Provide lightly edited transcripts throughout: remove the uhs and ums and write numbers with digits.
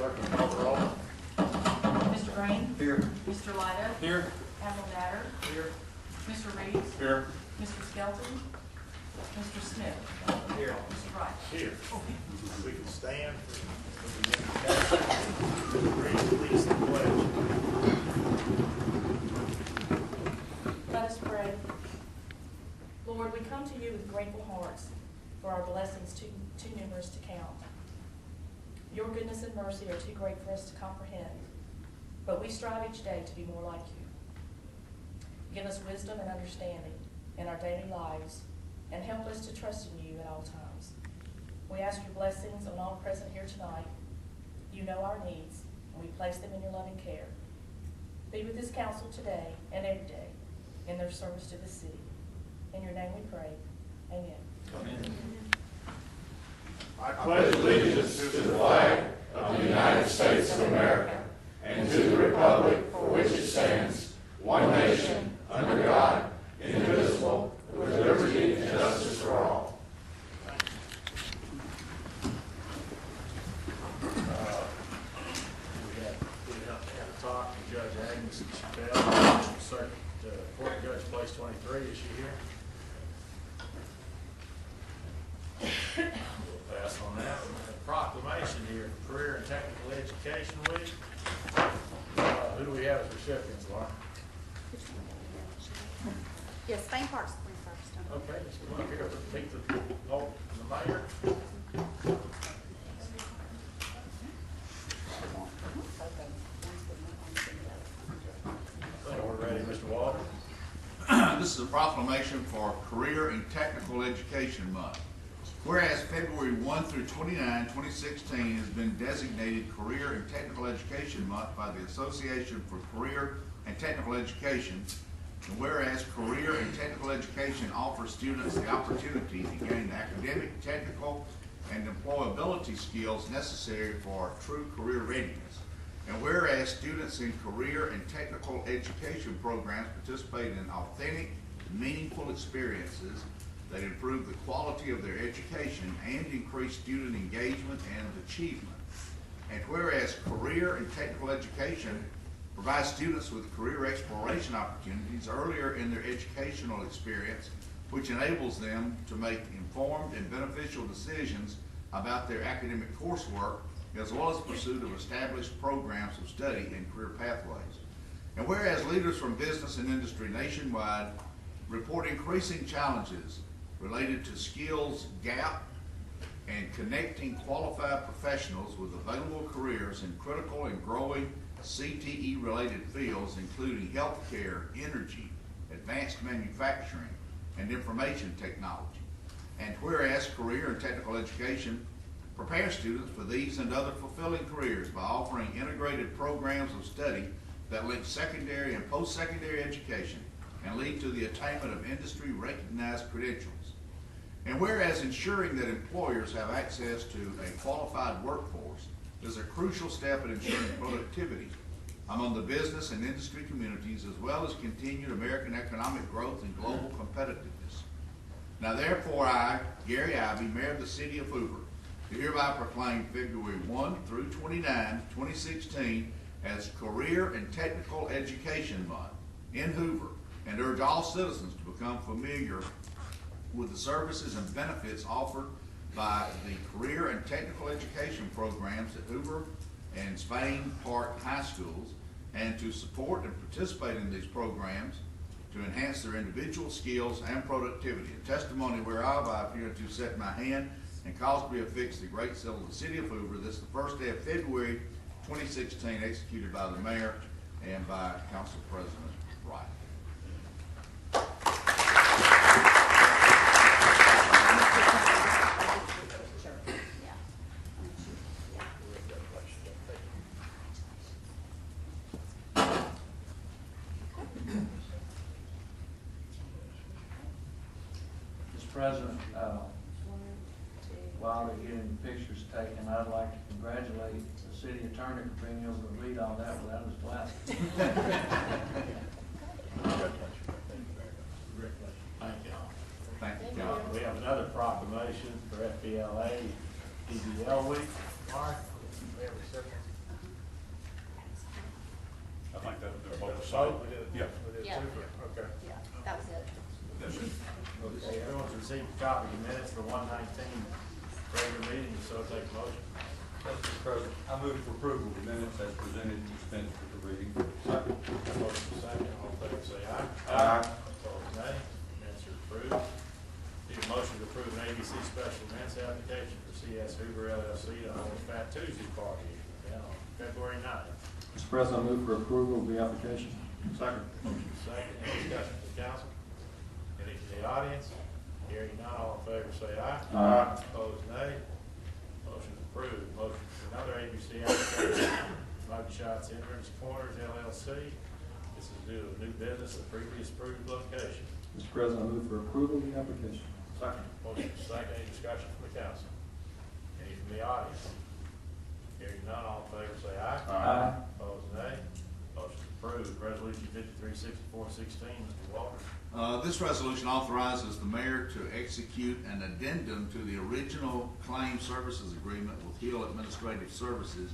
Clerk, will you call the roll? Mr. Green? Here. Mr. Lido? Here. Admiral Natter? Here. Mr. Reeves? Here. Mr. Skelton? Mr. Smith? Here. Mr. Wright? Here. We can stand for please the pledge. Let us pray. Lord, we come to you with grateful hearts for our blessings too numerous to count. Your goodness and mercy are too great for us to comprehend, but we strive each day to be more like you. Give us wisdom and understanding in our daily lives, and help us to trust in you at all times. We ask your blessings on all present here tonight. You know our needs, and we place them in your loving care. Be with this council today and every day in their service to the city. In your name we pray. Amen. Amen. I pledge allegiance to the flag of the United States of America and to the republic for which it stands, one nation, under God, indivisible, with liberty and justice for all. We have a talk with Judge Agnes Chappelle, Circuit Court Judge Place 23. Is she here? We'll pass on that. A proclamation here, Career and Technical Education Week. Who do we have as recipients, Laura? Yes, Spain Park's going first. Okay, let's come up here, meet the mayor. I think we're ready, Mr. Walker. This is a proclamation for Career and Technical Education Month. Whereas February 1 through 29, 2016 has been designated Career and Technical Education Month by the Association for Career and Technical Education, and whereas Career and Technical Education offers students the opportunity to gain the academic, technical, and employability skills necessary for true career readiness, and whereas students in career and technical education programs participate in authentic, meaningful experiences that improve the quality of their education and increase student engagement and achievement. And whereas career and technical education provides students with career exploration opportunities earlier in their educational experience, which enables them to make informed and beneficial decisions about their academic coursework, as well as the pursuit of established programs of study and career pathways. And whereas leaders from business and industry nationwide report increasing challenges related to skills gap and connecting qualified professionals with available careers in critical and growing CTE-related fields, including healthcare, energy, advanced manufacturing, and information technology. And whereas career and technical education prepares students for these and other fulfilling careers by offering integrated programs of study that link secondary and post-secondary education and lead to the attainment of industry-recognized credentials. And whereas ensuring that employers have access to a qualified workforce is a crucial step in ensuring productivity among the business and industry communities, as well as continued American economic growth and global competitiveness. Now therefore I, Gary Ivey, Mayor of the City of Hoover, do hereby proclaim February 1 through 29, 2016 as Career and Technical Education Month in Hoover, and urge all citizens to become familiar with the services and benefits offered by the career and technical education programs at Hoover and Spain Park High Schools, and to support and participate in these programs to enhance their individual skills and productivity. A testimony whereof I appear to set my hand and cause to be affixed the great seal of the City of Hoover. This is the first day of February 2016, executed by the Mayor and by Council President Wright. President, while they're getting pictures taken, I'd like to congratulate the city attorney for being able to read all that without his glasses. Thank you. Thank you, John. We have another proclamation for FBLA EBL week. Mark, we have reception. so take a motion. Mr. President, I move for approval of the minutes as presented and dispense with the reading. Second. Motion second, all in favor say aye. Aye. Opposed, nay. Minutes are approved. Need a motion to approve an ABC special events application for CS Hoover LLC to hold a Fat Tuesday party on February 9th. Mr. President, I move for approval of the application. Second. Motion second, any discussion from the council? Any from the audience? Hearing none, all in favor say aye. Aye. Opposed, nay. Motion approved. Motion for another ABC application, Mug Shots Entrance Corners LLC. This is due to new business at previous approved location. Mr. President, I move for approval of the application. Second. Motion second, any discussion from the council? Any from the audience? Hearing none, all in favor say aye. Aye. Opposed, nay. Motion approved. Resolution 536416, Mr. Walker. This resolution authorizes the mayor to execute an addendum to the original claim services agreement with Hill Administrative Services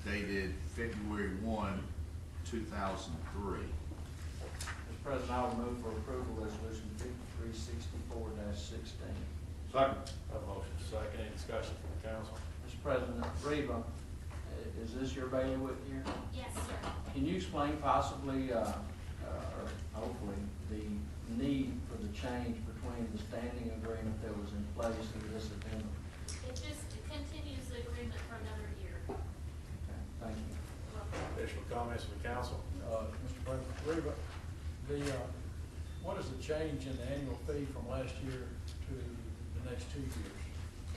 dated February 1, 2003. Mr. President, I will move for approval resolution 5364-16. Second. Have a motion second, any discussion from the council? Mr. President, Reba, is this your bailiwick here? Yes, sir. Can you explain possibly, or hopefully, the need for the change between the standing agreement that was in place and this addendum? It just continues the agreement for another year. Okay, thank you. Additional comments from the council? Mr. President, Reba, what is the change in the annual fee from last year to the next 2 years?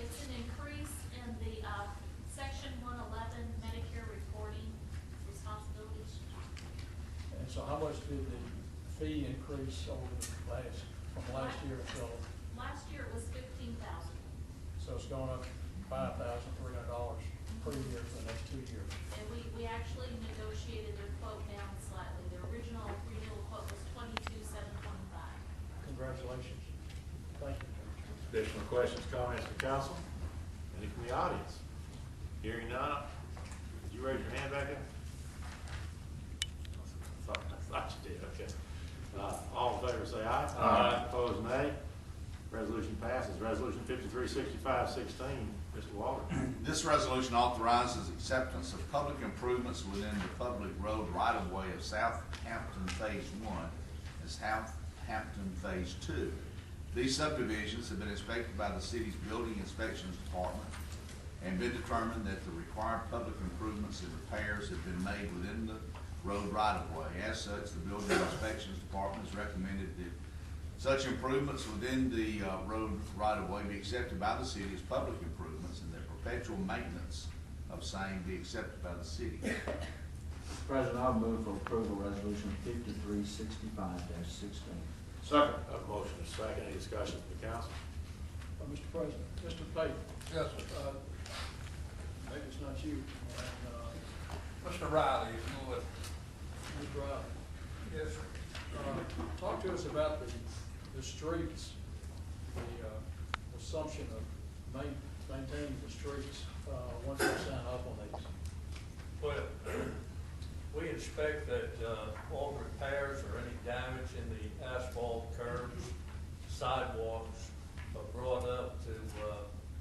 It's an increase in the Section 111 Medicare reporting responsibilities. And so how much did the fee increase over from last year until, Last year it was $15,000. so it's going up $5,300 per year for the next 2 years? And we actually negotiated their quote down slightly. The original renewal quote was $22,725. Congratulations. Thank you. Additional questions, comments from the council? Any from the audience? Hearing none, did you raise your hand back there? I thought you did, okay. All in favor say aye. Aye. Opposed, nay. Resolution passes. Resolution 536516, Mr. Walker. This resolution authorizes acceptance of public improvements within the public road right-of-way of Southampton Phase 1 as Southampton Phase 2. These subdivisions have been inspected by the city's Building Inspections Department and been determined that the required public improvements and repairs have been made within the road right-of-way. As such, the Building Inspections Department has recommended that such improvements within the road right-of-way be accepted by the city as public improvements and that perpetual maintenance of same be accepted by the city. Mr. President, I'll move for approval resolution 5365-16. Second. Have a motion and a second. Any discussion from the council? Mr. President, Mr. Payton. Yes, Maybe it's not you. Mr. Riley, if you would. Mr. Riley. Yes, sir. Talk to us about the streets, the assumption of maintaining the streets once they sign up on these. Well, we expect that all repairs or any damage in the asphalt curbs, sidewalks are brought up to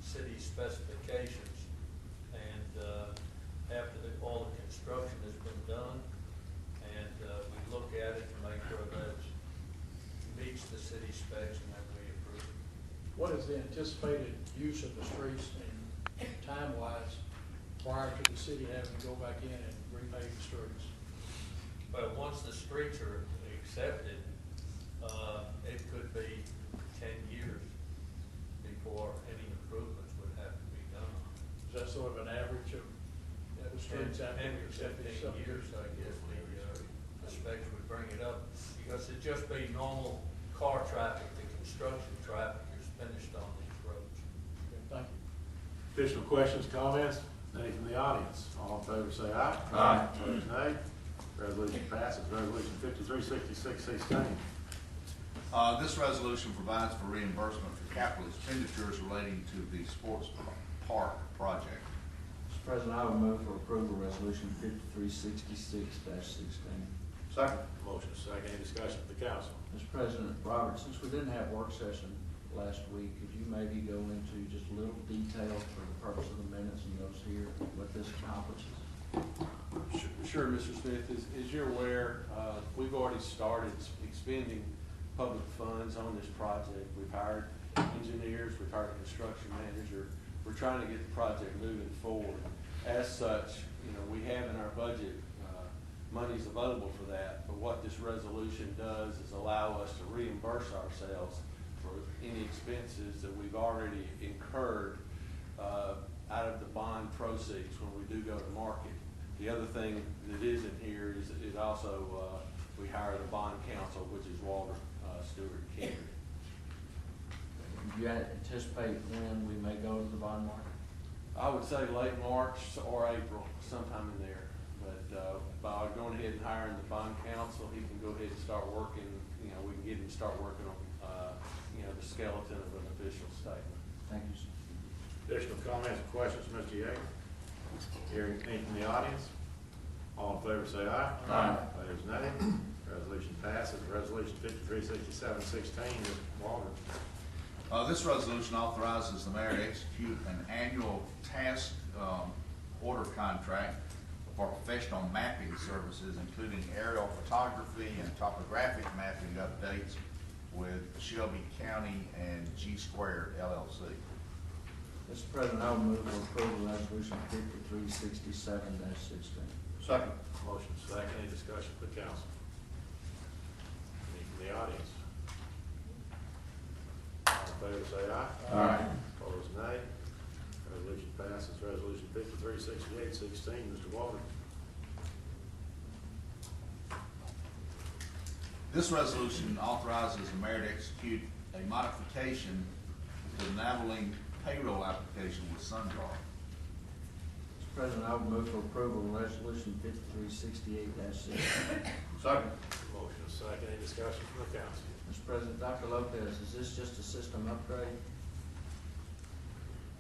city specifications. And after all the construction has been done, and we look at it to make sure that it meets the city specs and then we approve it. What is the anticipated use of the streets and time-wise prior to the city having to go back in and repave the streets? But once the streets are accepted, it could be 10 years before any improvements would have to be done. Is that sort of an average of the streets after we 10 or accept these 15 years, I guess, the specs would bring it up. Because it'd just be normal car traffic, the construction traffic is finished on these roads. Okay, thank you. Additional questions, comments? Any from the audience? All in favor say aye. Aye. Opposed, nay. Resolution passes. Resolution 536616. This resolution provides for reimbursement for capital expenditures relating to the sports park project. Mr. President, I will move for approval resolution 5366-16. Second. Motion is second. Any discussion with the council? Mr. President, Robert, since we didn't have work session last week. Could you maybe go into just a little detail for the purpose of the minutes and those here, what this accomplishes? Sure, Mr. Smith. As you're aware, we've already started expending public funds on this project. We've hired engineers, we've hired a construction manager. We're trying to get the project moving forward. As such, we have in our budget monies available for that, but what this resolution does is allow us to reimburse ourselves for any expenses that we've already incurred out of the bond proceeds when we do go to market. The other thing that is in here is also we hire the bond counsel, which is Walter Stewart Kennedy. Do you anticipate when we may go to the bond market? I would say late March or April, sometime in there. But by going ahead and hiring the bond counsel, he can go ahead and start working, we can get him to start working on, the skeleton of an official statement. Thank you, sir. Additional comments or questions, Mr. Yeager? Hearing any from the audience? All in favor say aye. Aye. Opposed, nay. Resolution passes. Resolution 536716, Mr. Walter. This resolution authorizes the mayor to execute an annual task order contract for professional mapping services, including aerial photography and topographic mapping updates with Shelby County and G Squared LLC. Mr. President, I will move for approval of resolution 5367-16. Second. Motion second. Any discussion for the council? Any from the audience? All in favor say aye. Aye. Opposed, nay. Resolution passes. Resolution 536816, Mr. Walter. This resolution authorizes the mayor to execute a modification to the Naveling payroll application with SunGuard. Mr. President, I will move for approval of resolution 5368-16. Second. Motion second. Any discussion from the council? Mr. President, Dr. Lopez, is this just a system upgrade?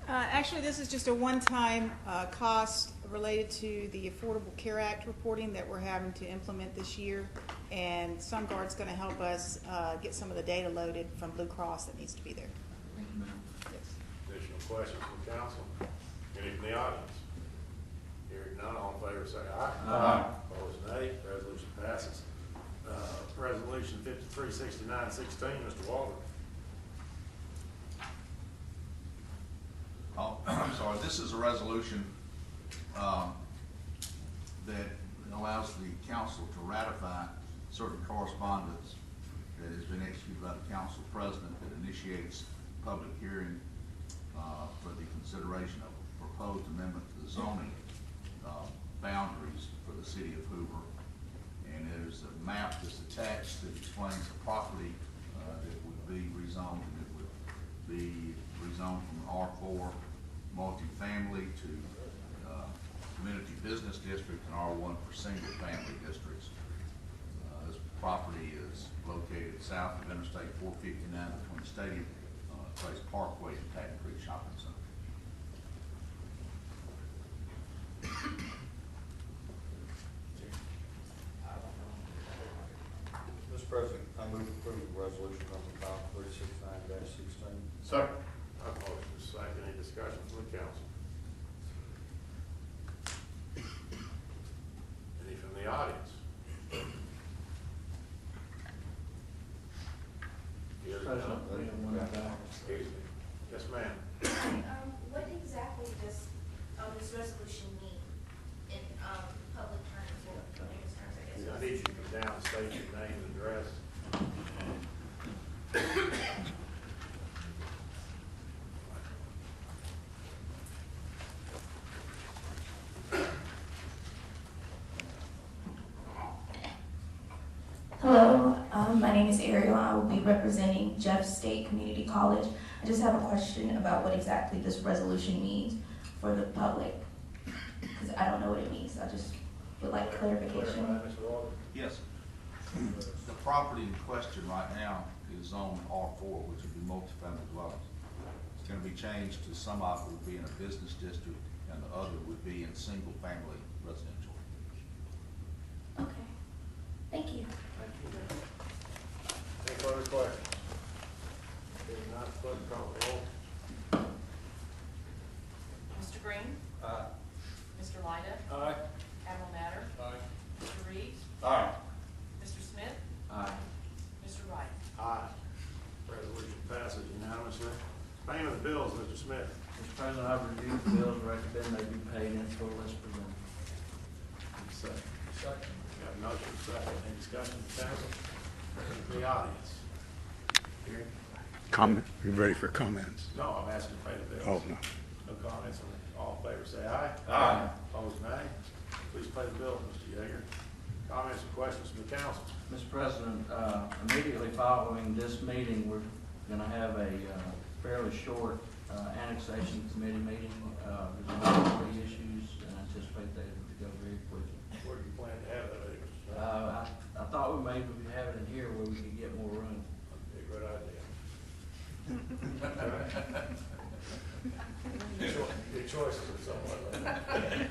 Actually, this is just a one-time cost related to the Affordable Care Act reporting that we're having to implement this year. And SunGuard's going to help us get some of the data loaded from Blue Cross that needs to be there. Thank you, ma'am. Yes. Additional questions from the council? Any from the audience? Hearing none, all in favor say aye. Aye. Opposed, nay. Resolution passes. Resolution 536916, Mr. Walter. I'm sorry, this is a resolution that allows the council to ratify certain correspondence that has been executed by the council president that initiates public hearing for the consideration of a proposed amendment to the zoning boundaries for the city of Hoover. And there's a map that's attached that explains the property that would be rezoned, and it would be rezoned from R4 multifamily to community business district and R1 for single family districts. This property is located south of Interstate 459 between Stadium Place Parkway and Patton Creek Shopping Center. Mr. President, I move approval of resolution number 5369-16. Second. Motion second. Any discussion from the council? Any from the audience? Hearing none. President, we have one back. Excuse me. Yes, ma'am. What exactly does this resolution mean in public terms or layman's terms, I guess? I need you to come down and state your name and address. Hello, my name is Ariel. I will be representing Jeff State Community College. I just have a question about what exactly this resolution means for the public, because I don't know what it means. I just would like clarification. Clarify, Mr. Walter. Yes. The property in question right now is zone R4, which would be multifamily dwellings. It's going to be changed to some of it will be in a business district and the other would be in single family residential. Okay, thank you. Any further questions? Hearing none. Clerk, call the roll. Mr. Green? Aye. Mr. Lyda? Aye. Admiral Matter? Aye. Mr. Reed? Aye. Mr. Smith? Aye. Mr. Wright? Aye. Resolution passes unanimously. Payment of bills, Mr. Smith. Mr. President, I've reviewed the bills, recommend they be paid in full as presented. Second. Second. Got a motion, second. Any discussion, council? From the audience? Here? Comment, you ready for comments? No, I'm asking to pay the bills. Oh, no. No comments, all in favor, say aye. Aye. Opposed, nay. Please pay the bill, Mr. Yeager. Comments or questions from the council? Mr. President, immediately following this meeting, we're gonna have a fairly short annexation committee meeting. There's about 3 issues, and I anticipate they to go very quickly. Where do you plan to have that, Mr. Smith? I thought we maybe would have it in here where we could get more room. Be a good idea. Your choices are somewhat limited.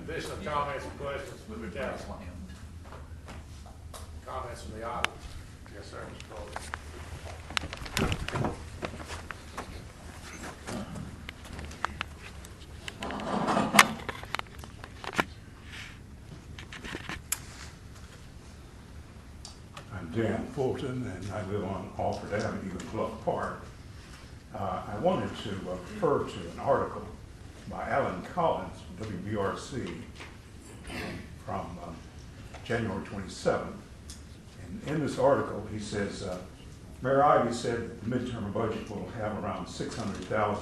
Additional comments or questions from the council? Comments from the audience? Yes, sir, Mr. Coley. I'm Dan Fulton, and I live on Alfred Avenue in Bluff Park. I wanted to refer to an article by Alan Collins from WBRC from January 27th. And in this article, he says, Mayor Ivey said that the midterm budget will have around $600,000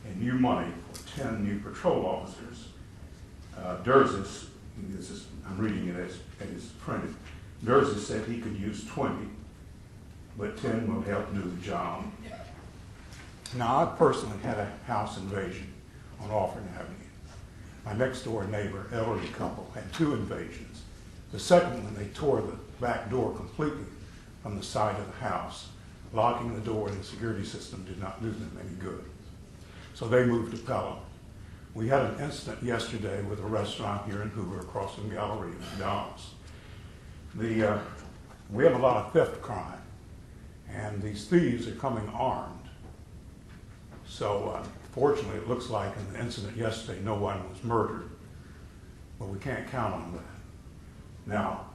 in new money for 10 new patrol officers. Durzis, I'm reading it as it's printed, Durzis said he could use 20, but 10 will help do the job. Now, I personally had a house invasion on Alfred Avenue. My next door neighbor, elderly couple, had 2 invasions. The second one, they tore the back door completely from the side of the house. Locking the door and the security system did not do them any good. So they moved to Pelham. We had an incident yesterday with a restaurant here in Hoover across from Gallery and McDonald's. We have a lot of theft crime, and these thieves are coming armed. So fortunately, it looks like in the incident yesterday, no one was murdered, but we can't count on that. Now,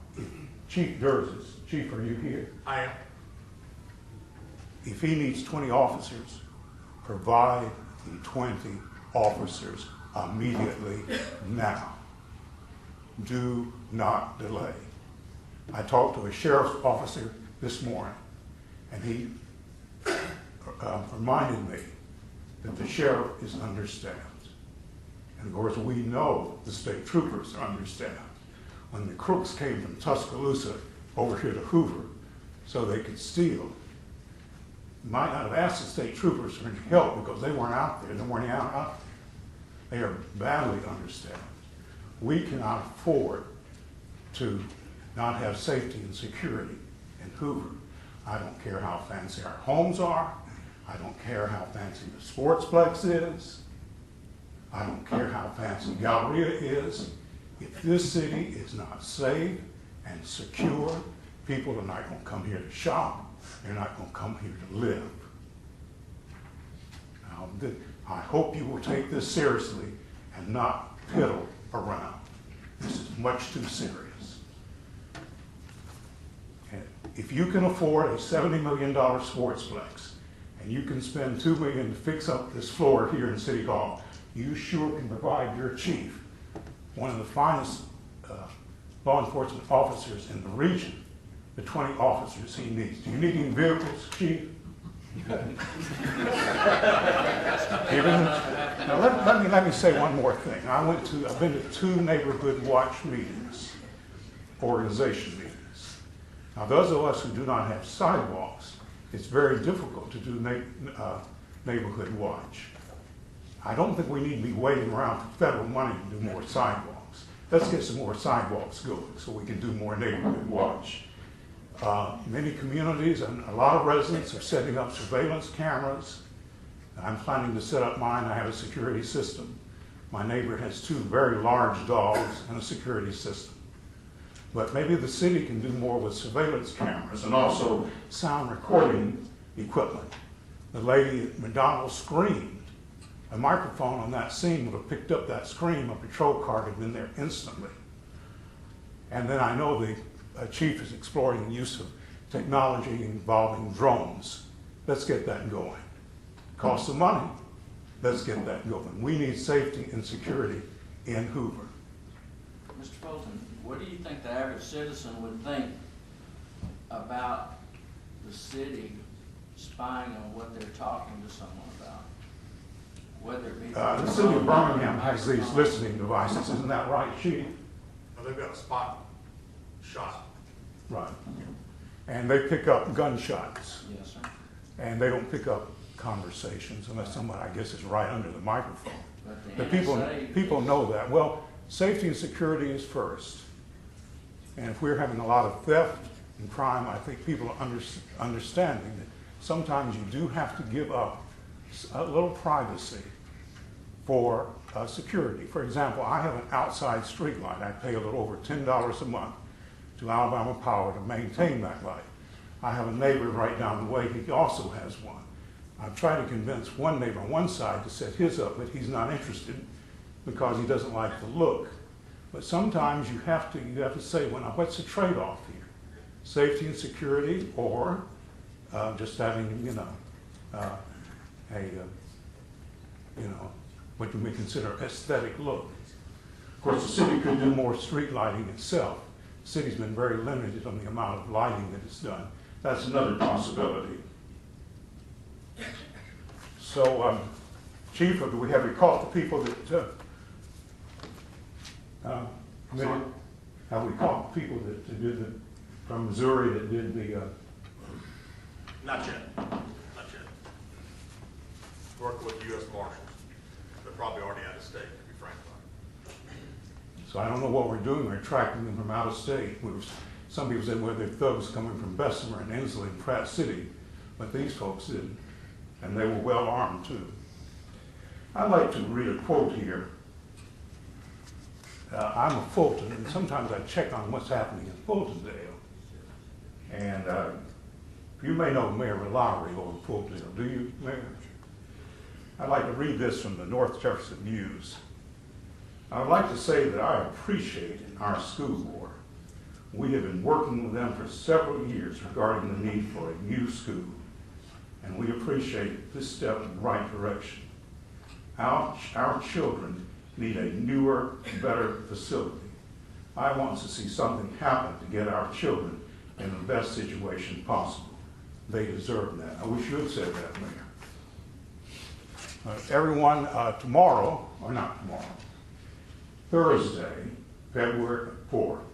Chief Durzis, Chief, are you here? I am. If he needs 20 officers, provide the 20 officers immediately now. Do not delay. I talked to a sheriff's officer this morning, and he reminded me that the sheriff is understaffed. And of course, we know the state troopers are understaffed. When the crooks came from Tuscaloosa over here to Hoover so they could steal, you might not have asked the state troopers for any help because they weren't out there. They weren't out there. They are badly understaffed. We cannot afford to not have safety and security in Hoover. I don't care how fancy our homes are. I don't care how fancy the sportsplex is. I don't care how fancy Galleria is. If this city is not safe and secure, people are not going to come here to shop. They're not going to come here to live. Now, I hope you will take this seriously and not piddle around. This is much too serious. And if you can afford a $70 million sportsplex, and you can spend $2 million to fix up this floor here in City Hall, you sure can provide your chief, one of the finest law enforcement officers in the region, the 20 officers he needs. Do you need any vehicles, Chief? Now let me say one more thing. I've been to 2 neighborhood watch meetings, organization meetings. Now those of us who do not have sidewalks, it's very difficult to do neighborhood watch. I don't think we need to be waiting around for federal money to do more sidewalks. Let's get some more sidewalks going so we can do more neighborhood watch. Many communities and a lot of residents are setting up surveillance cameras. I'm planning to set up mine. I have a security system. My neighbor has 2 very large dogs and a security system. But maybe the city can do more with surveillance cameras and also sound recording equipment. The lady at McDonald's screamed. A microphone on that scene would have picked up that scream. A patrol car had been there instantly. And then I know the chief is exploring the use of technology involving drones. Let's get that going. Costs of money. Let's get that going. We need safety and security in Hoover. Mr. Fulton, what do you think the average citizen would think about the city spying on what they're talking to someone about? Whether it be The city of Birmingham has these listening devices. Isn't that right, Chief? Well, they've got a spot shot. Right. And they pick up gunshots. Yes, sir. And they don't pick up conversations unless someone, I guess, is right under the microphone. But But the people NSA know that. Well, safety and security is first. And if we're having a lot of theft and crime, I think people are understanding that sometimes you do have to give up a little privacy for security. For example, I have an outside street light. I pay a little over $10 a month to Alabama Power to maintain that light. I have a neighbor right down the way, he also has one. I've tried to convince one neighbor on one side to set his up, but he's not interested because he doesn't like the look. But sometimes you have to say, well, now what's the trade-off here? Safety and security, or just having, what you may consider aesthetic look. Of course, the city could do more street lighting itself. The city's been very limited on the amount of lighting that it's done. That's another possibility. So, Chief, do we have you caught the people that, have we caught the people that did from Missouri that did the, Not yet. Not yet. Working with the U.S. Marshals. They're probably already out of state, to be frank about it. so I don't know what we're doing. We're attracting them from out of state. Some people said, well, they're thugs coming from Bessemer and Inslee and Pratt City, but these folks didn't. And they were well armed too. I'd like to read a quote here. I'm a Fulton, and sometimes I check on what's happening in Fultondale. And you may know Mayor Lowry over in Fultondale. Do you, Mayor? I'd like to read this from the North Jefferson News. I would like to say that I appreciate our school board. We have been working with them for several years regarding the need for a new school, and we appreciate this step in the right direction. Our children need a newer, better facility. I want to see something happen to get our children in the best situation possible. They deserve that. I wish you had said that, Mayor. Everyone, tomorrow, or not tomorrow, Thursday, February 4th,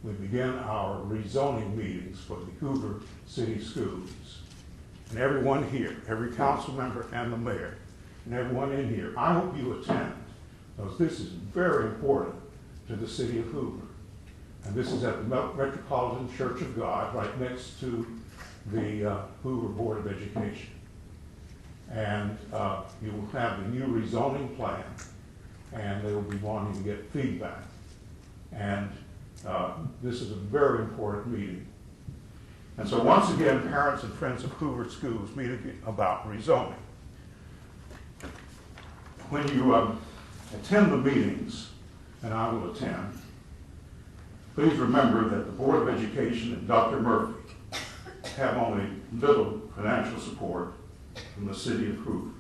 we begin our rezoning meetings for the Hoover City Schools. And everyone here, every council member and the mayor, and everyone in here, I hope you attend, because this is very important to the city of Hoover. And this is at the Metropolitan Church of God, right next to the Hoover Board of Education. And you will have the new rezoning plan, and they will be wanting to get feedback. And this is a very important meeting. And so once again, parents and friends of Hoover Schools meet about rezoning. When you attend the meetings, and I will attend, please remember that the Board of Education and Dr. Murphy have only little financial support from the city of Hoover.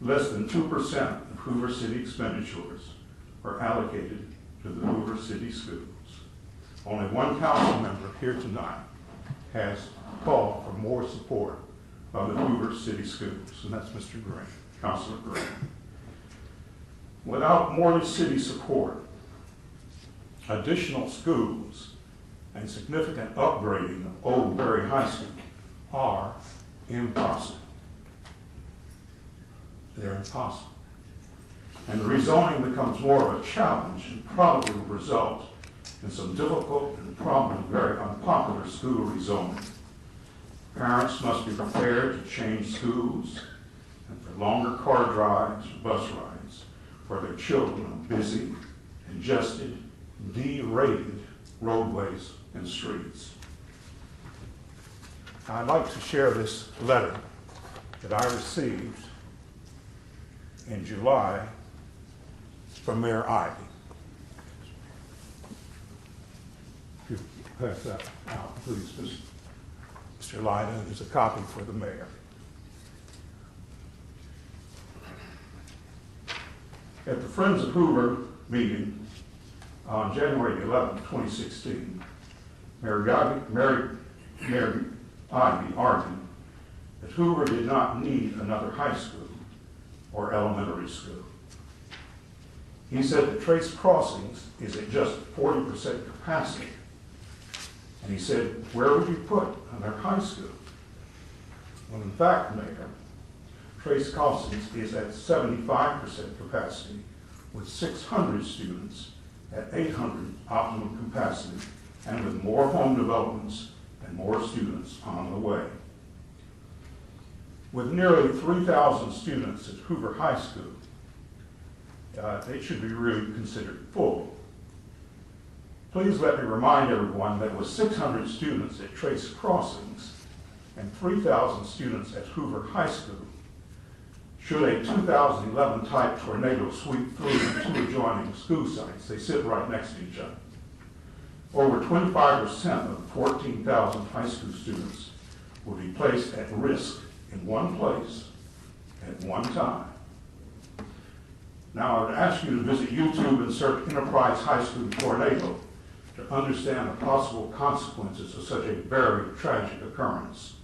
Less than 2% of Hoover City expenditures are allocated to the Hoover City Schools. Only one council member here tonight has called for more support of the Hoover City Schools, and that's Mr. Green, Councilor Green. Without more city support, additional schools and significant upgrading of Old Berry High School are impossible. They're impossible. And the rezoning becomes more of a challenge and probably will result in some difficult and probably very unpopular school rezoning. Parents must be prepared to change schools and for longer car drives or bus rides for their children on busy, congested, derated roadways and streets. I'd like to share this letter that I received in July from Mayor Ivy. If you pass that out, please, Mr. Lyda, there's a copy for the mayor. At the Friends of Hoover meeting on January 11, 2016, Mayor Ivy argued that Hoover did not need another high school or elementary school. He said that Trace Crossings is at just 40% capacity. And he said, where would you put another high school? Well, in fact, Mayor, Trace Crossings is at 75% capacity with 600 students at 800 optimum capacity and with more home developments and more students on the way. With nearly 3,000 students at Hoover High School, they should be really considered full. Please let me remind everyone that with 600 students at Trace Crossings and 3,000 students at Hoover High School, should a 2011 type tornado sweep through the two adjoining school sites, they sit right next to each other, over 25% of 14,000 high school students will be placed at risk in one place at one time. Now, I would ask you to visit YouTube and search Enterprise High School tornado to understand the possible consequences of such a very tragic occurrence.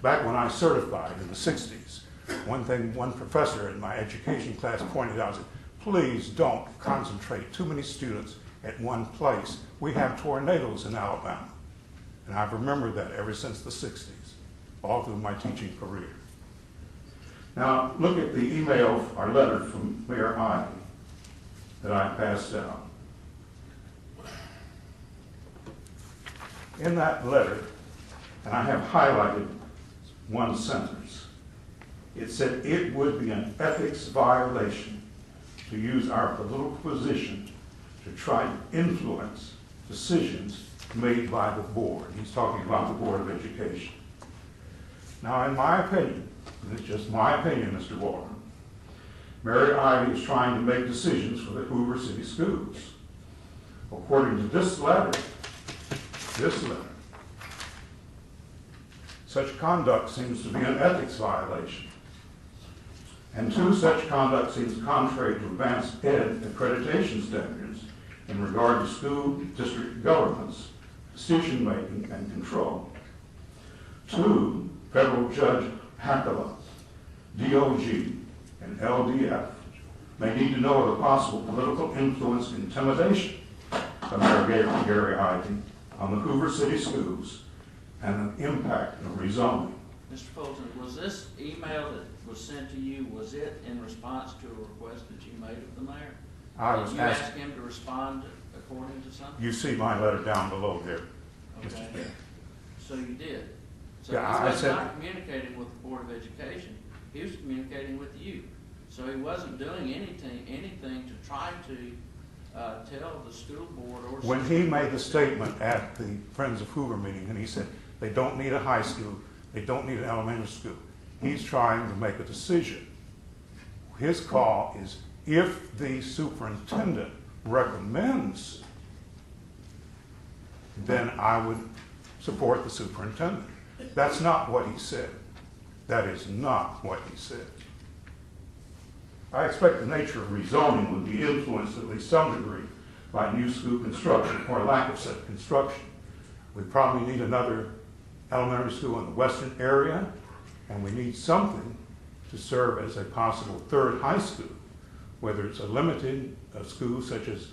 Back when I certified in the 60s, one professor in my education class pointed out, said, please don't concentrate too many students at one place. We have tornadoes in Alabama. And I've remembered that ever since the 60s, all through my teaching career. Now, look at the email or letter from Mayor Ivy that I passed out. In that letter, and I have highlighted one sentence, it said it would be an ethics violation to use our political position to try to influence decisions made by the board. He's talking about the Board of Education. Now, in my opinion, and it's just my opinion, Mr. Walker, Mayor Ivy is trying to make decisions for the Hoover City Schools. According to this letter, such conduct seems to be an ethics violation. And two, such conduct seems contrary to advanced ed accreditation standards in regard to school district governance, decision-making, and control. Two, federal judge Hakala, DOG, and LDF may need to know of the possible political influence and intimidation of Mayor Gary Ivy on the Hoover City Schools and the impact of rezoning. Mr. Fulton, was this email that was sent to you, was it in response to a request that you made of the mayor? Did you ask him to respond according to something? You see my letter down below there, Okay. Mr. Chair. So you did? So Yeah, he I was said- not communicating with the Board of Education, he was communicating with you. So he wasn't doing anything to try to tell the school board or... When he made the statement at the Friends of Hoover meeting, and he said they don't need a high school, they don't need an elementary school, he's trying to make a decision. His call is if the superintendent recommends, then I would support the superintendent. That's not what he said. That is not what he said. I expect the nature of rezoning would be influenced at least some degree by new school construction or lack of such construction. We probably need another elementary school in the western area, and we need something to serve as a possible third high school, whether it's a limited school such as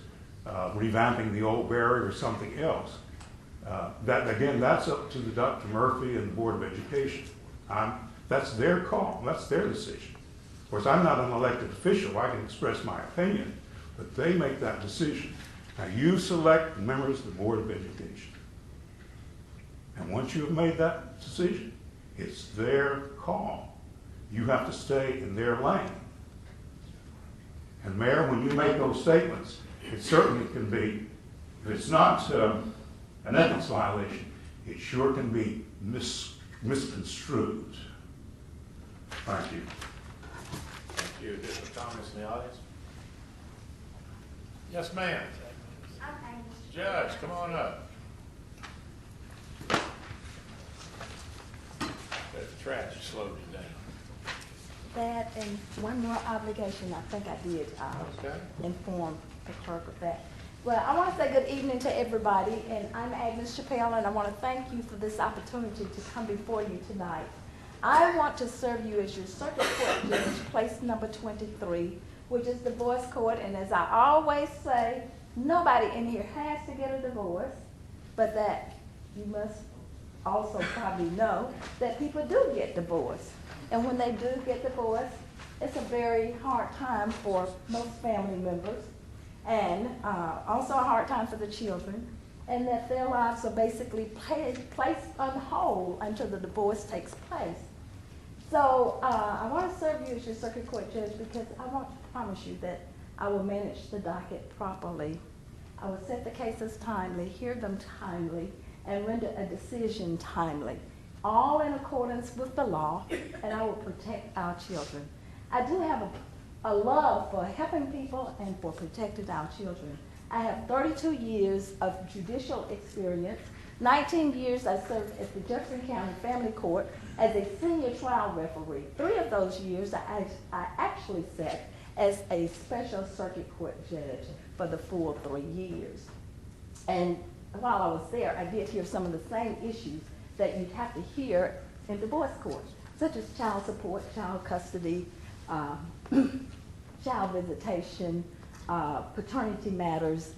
revamping the old Berry or something else. That's up to the Dr. Murphy and the Board of Education. That's their call. That's their decision. Of course, I'm not an elected official. I can express my opinion, but they make that decision. Now, you select members of the Board of Education. And once you have made that decision, it's their call. You have to stay in their lane. And Mayor, when you make those statements, it certainly can be, if it's not an ethics violation, it sure can be misconstrued. Thank you. Thank you. Additional comments in the audience? Yes, ma'am. Judge, come on up. That trash slowed you down. That and one more obligation, I think I did Okay. inform the clerk of that. Well, I want to say good evening to everybody, and I'm Agnes Chappelle, and I want to thank you for this opportunity to come before you tonight. I want to serve you as your circuit court judge, place number 23, which is divorce court, and as I always say, nobody in here has to get a divorce, but that you must also probably know that people do get divorced. And when they do get divorced, it's a very hard time for most family members, and also a hard time for the children, and that their lives are basically placed on hold until the divorce takes place. So I want to serve you as your circuit court judge because I want to promise you that I will manage the docket properly. I will set the cases timely, hear them timely, and render a decision timely, all in accordance with the law, and I will protect our children. I do have a love for helping people and for protecting our children. I have 32 years of judicial experience. 19 years I served at the Jefferson County Family Court as a senior trial referee. 3 of those years I actually sat as a special circuit court judge for the full 3 years. And while I was there, I did hear some of the same issues that you'd have to hear in divorce court, such as child support, child custody, child visitation, paternity matters,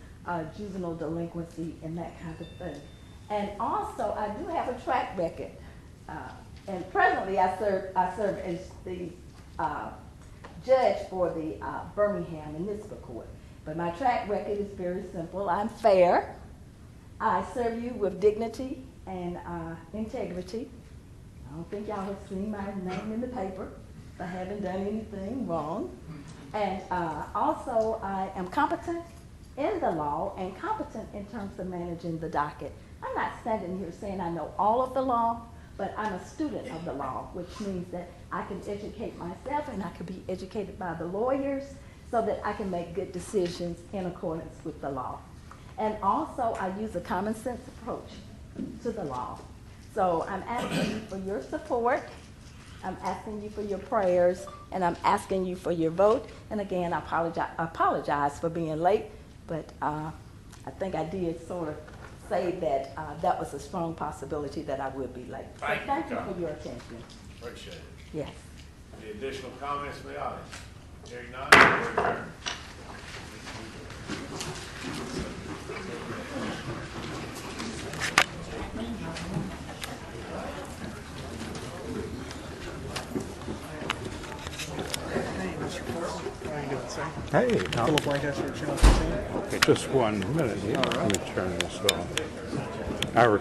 juvenile delinquency, and that kind of thing. And also, I do have a track record. And presently, I serve as the judge for the Birmingham Municipal Court. But my track record is very simple. I'm fair. I serve you with dignity and integrity. I don't think y'all have seen my name in the paper. I haven't done anything wrong. And also, I am competent in the law and competent in terms of managing the docket. I'm not standing here saying I know all of the law, but I'm a student of the law, which means that I can educate myself and I can be educated by the lawyers so that I can make good decisions in accordance with the law. And also, I use a common sense approach to the law. So I'm asking you for your support. I'm asking you for your prayers, and I'm asking you for your vote. And again, I apologize for being late, but I think I did sort of say that that was a strong possibility that I would be late. So thank you for your attention. Appreciate it. Yes. Any additional comments from the audience? Hearing none, we're adjourned. Hey, okay, just 1 minute here. Let me turn this on.